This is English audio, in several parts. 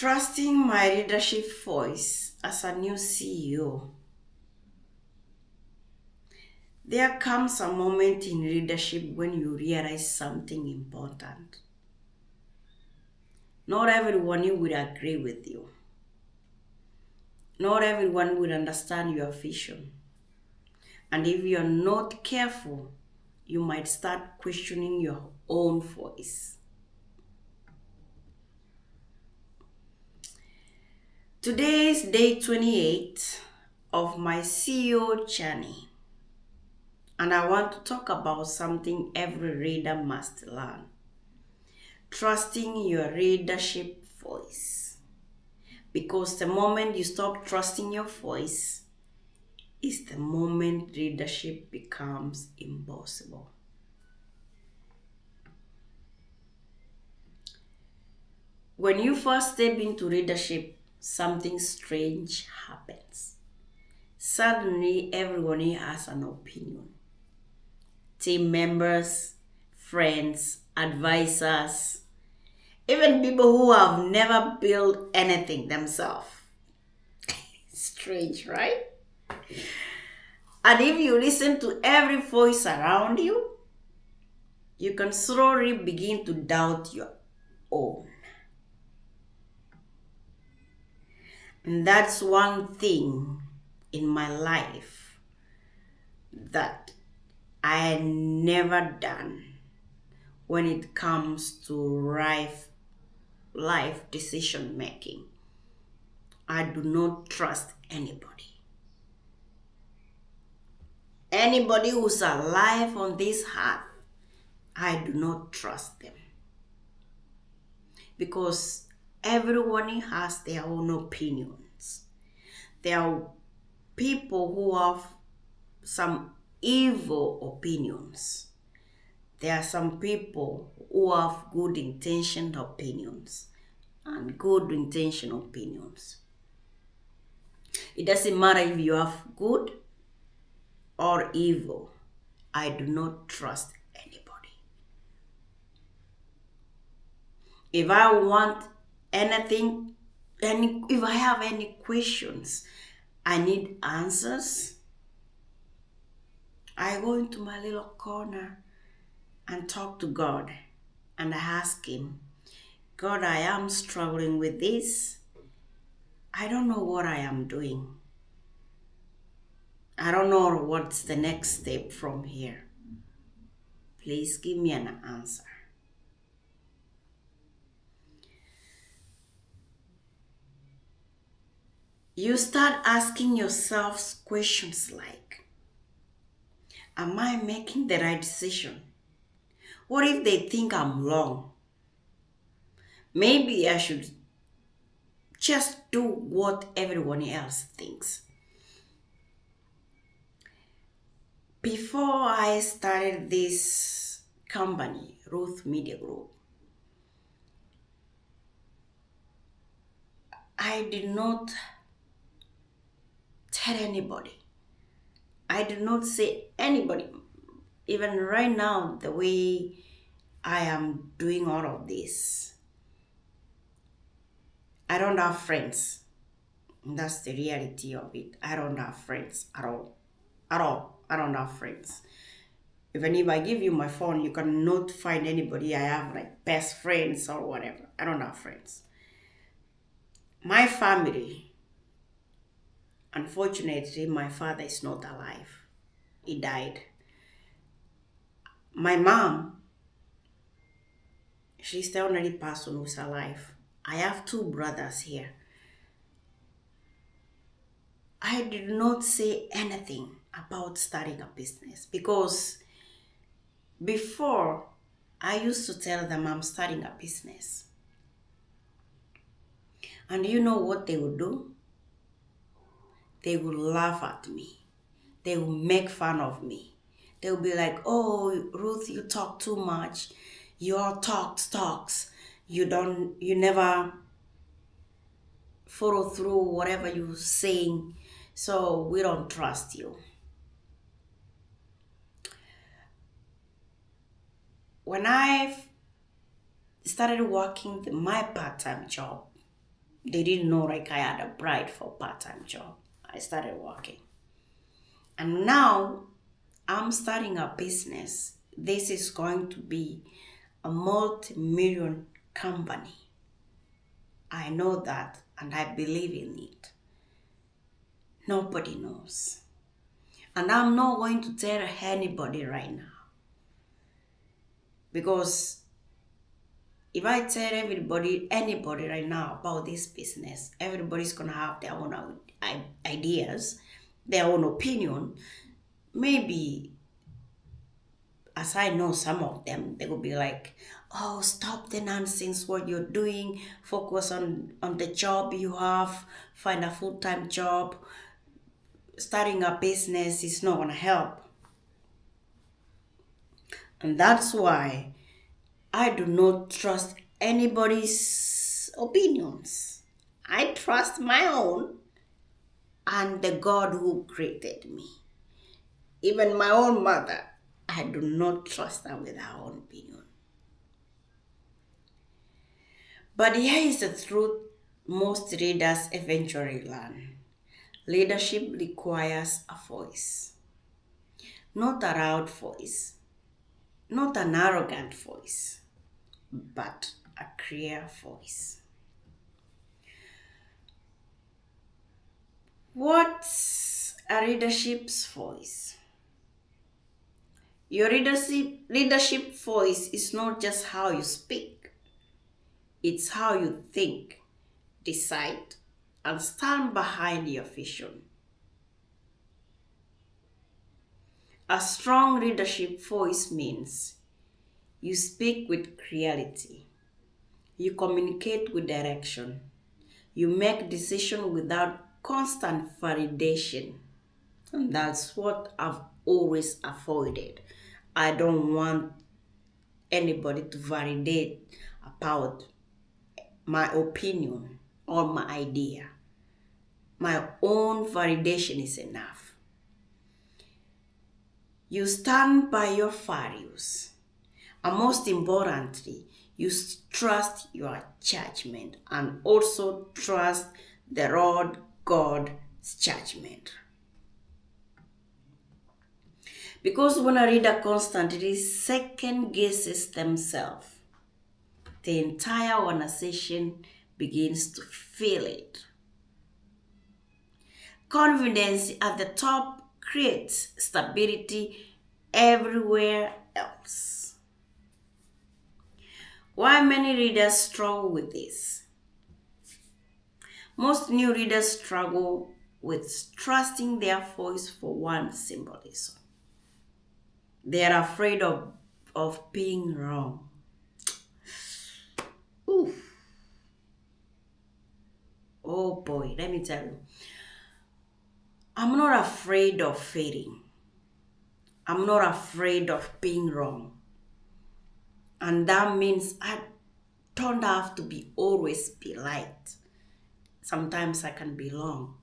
Trusting my leadership voice as a new CEO. There comes a moment in leadership when you realize something important. Not everyone will agree with you. Not everyone will understand your vision. And if you're not careful, you might start questioning your own voice. Today is day 28 of my CEO journey. And I want to talk about something every reader must learn. Trusting your leadership voice. Because the moment you stop trusting your voice is the moment leadership becomes impossible. When you first step into leadership, something strange happens. Suddenly, everyone has an opinion. Team members, friends, advisors, even people who have never built anything themselves. Strange, right? And if you listen to every voice around you, you can slowly begin to doubt your own. And that's one thing in my life that I never done when it comes to life decision making. I do not trust anybody. Anybody who's alive on this earth, I do not trust them. Because everyone has their own opinions. There are people who have some evil opinions. There are some people who have good intentioned opinions and good intention opinions. It doesn't matter if you have good or evil. I do not trust anybody. If I want anything, if I have any questions, I need answers, I go into my little corner and talk to God and I ask Him, God, I am struggling with this. I don't know what I am doing. I don't know what's the next step from here. Please give me an answer. You start asking yourselves questions like, am I making the right decision? What if they think I'm wrong? Maybe I should just do what everyone else thinks. Before I started this company, Ruth Media Group, I did not tell anybody. I did not say anybody. Even right now, the way I am doing all of this, I don't have friends. That's the reality of it. I don't have friends at all. At all. I don't have friends. Even if I give you my phone, you cannot find anybody I have like best friends or whatever. I don't have friends. My family, unfortunately, my father is not alive. He died. My mom, she's the only person who's alive. I have two brothers here. I did not say anything about starting a business because before I used to tell them I'm starting a business. And you know what they would do? They would laugh at me. They would make fun of me. They would be like, oh, Ruth, you talk too much. Your talks. You never follow through whatever you're saying. So we don't trust you. When I started working my part-time job, They didn't know like I had applied for a part-time job. I started working. And now I'm starting a business. This is going to be a multi-million company. I know that and I believe in it. Nobody knows. And I'm not going to tell anybody right now. Because if I tell anybody right now about this business, everybody's going to have their own ideas, their own opinion. Maybe, as I know some of them, they will be like, oh, stop the nonsense, what you're doing. Focus on the job you have. Find a full-time job. Starting a business is not going to help. And that's why I do not trust anybody's opinions. I trust my own and the God who created me. Even my own mother, I do not trust her with her own opinion. But here is the truth most readers eventually learn. Leadership requires a voice. Not a loud voice, not an arrogant voice, but a clear voice. What's a leadership's voice? Your leadership voice is not just how you speak. It's how you think, decide, and stand behind your vision. A strong leadership voice means you speak with clarity, you communicate with direction, you make decisions without constant validation. And that's what I've always avoided. I don't want anybody to validate about my opinion or my idea. My own validation is enough. You stand by your values. And most importantly, you trust your judgment and also trust the Lord God's judgment. Because when a reader constantly second guesses themselves, the entire organization begins to feel it. Confidence at the top creates stability everywhere else. Why many readers struggle with this? Most new readers struggle with trusting their voice for one simple reason. They are afraid of being wrong. Ooh. Oh boy, let me tell you. I'm not afraid of failing. I'm not afraid of being wrong. And that means I don't have to always be right. Sometimes I can be wrong.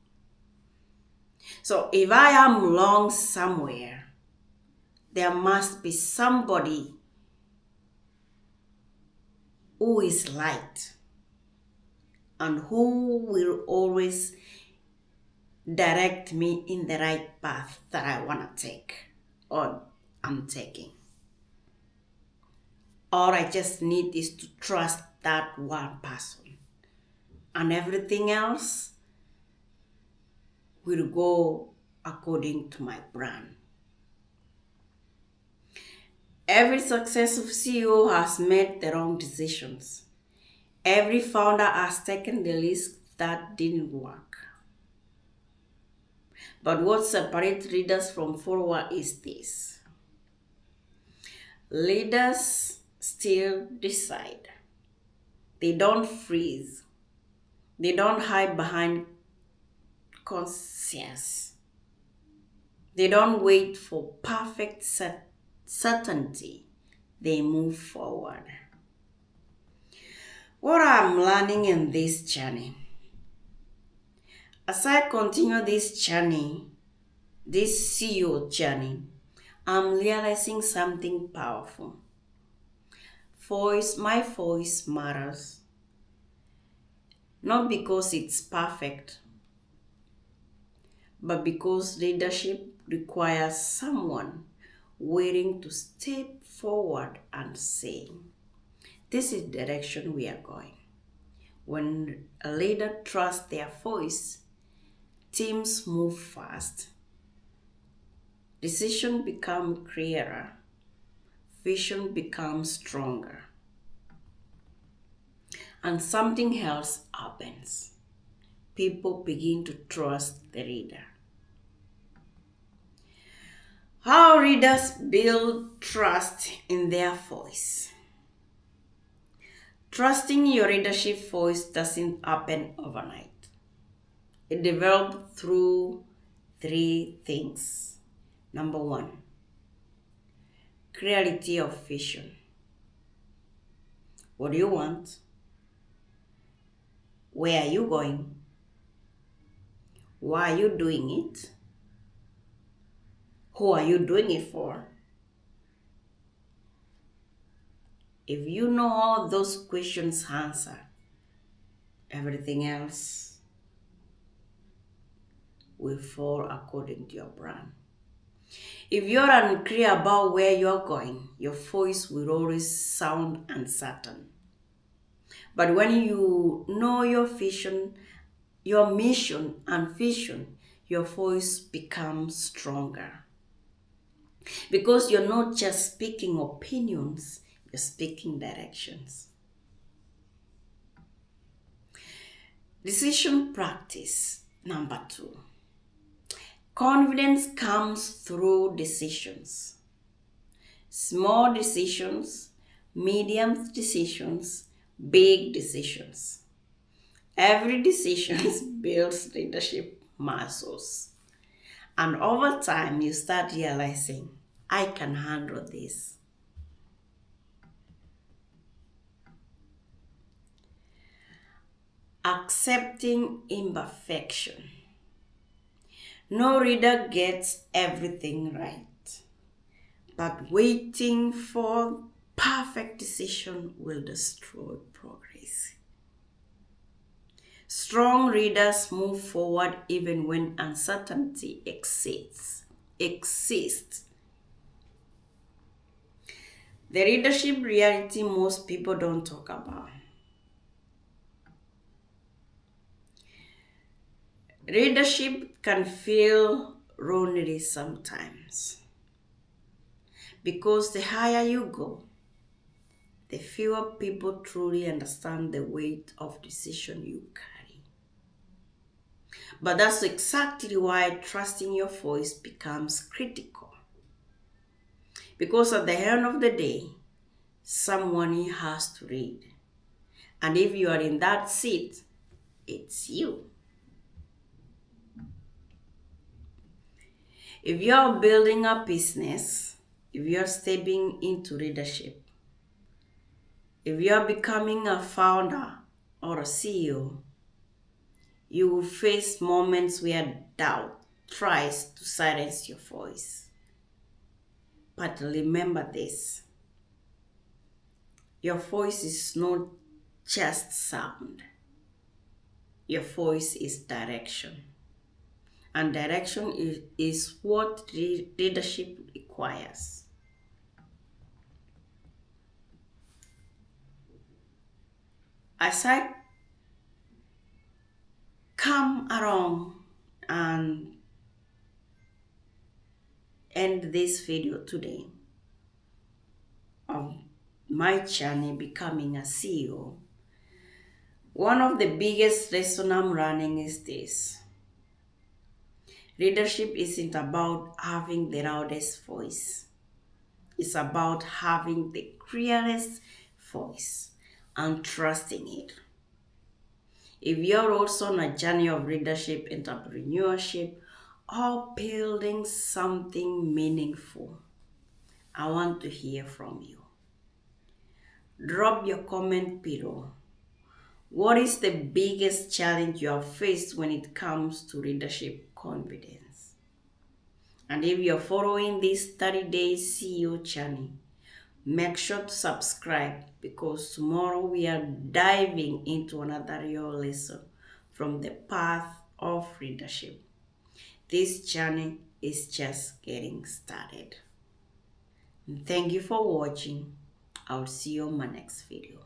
So if I am wrong somewhere, there must be somebody who is right and who will always direct me in the right path that I want to take or I'm taking. All I just need is to trust that one person. And everything else will go according to my plan. Every successful CEO has made the wrong decisions. Every founder has taken the risk that didn't work. But what separates leaders from followers is this. Leaders still decide. They don't freeze. They don't hide behind conscience. They don't wait for perfect certainty. They move forward. What I'm learning in this journey. As I continue this journey, this CEO journey, I'm realizing something powerful. My voice matters. Not because it's perfect, but because leadership requires someone willing to step forward and say, this is the direction we are going. When a leader trusts their voice, teams move fast, decisions become clearer, vision becomes stronger, and something else happens. People begin to trust the leader. How leaders build trust in their voice. Trusting your leadership voice doesn't happen overnight. It develops through three things. Number one, clarity of vision. What do you want? Where are you going? Why are you doing it? Who are you doing it for? If you know all those questions answered, everything else will fall according to your plan. If you're unclear about where you're going, your voice will always sound uncertain. But when you know your vision, your mission and vision, your voice becomes stronger. Because you're not just speaking opinions, you're speaking directions. Decision practice, number 2. Confidence comes through decisions. Small decisions, medium decisions, big decisions. Every decision builds leadership muscles. And over time, you start realizing, I can handle this. Accepting imperfection. No leader gets everything right, but waiting for perfect decision will destroy progress. Strong leaders move forward even when uncertainty exists. The leadership reality most people don't talk about. Leadership can feel lonely sometimes because the higher you go, the fewer people truly understand the weight of decision you carry. But that's exactly why trusting your voice becomes critical. Because at the end of the day, someone has to lead. And if you are in that seat, it's you. If you're building a business, if you're stepping into leadership, if you're becoming a founder or a CEO, you will face moments where doubt tries to silence your voice. But remember this, your voice is not just sound. Your voice is direction. And direction is what leadership requires. As I come along and end this video today of my journey becoming a CEO, one of the biggest lessons I'm learning is this. Leadership isn't about having the loudest voice. It's about having the clearest voice and trusting it. If you're also on a journey of leadership, entrepreneurship, or building something meaningful, I want to hear from you. Drop your comment below. What is the biggest challenge you have faced when it comes to leadership confidence? And if you're following this 30-day CEO journey, Make sure to subscribe because tomorrow we are diving into another real lesson from the path of leadership. This journey is just getting started. And thank you for watching. I'll see you on my next video.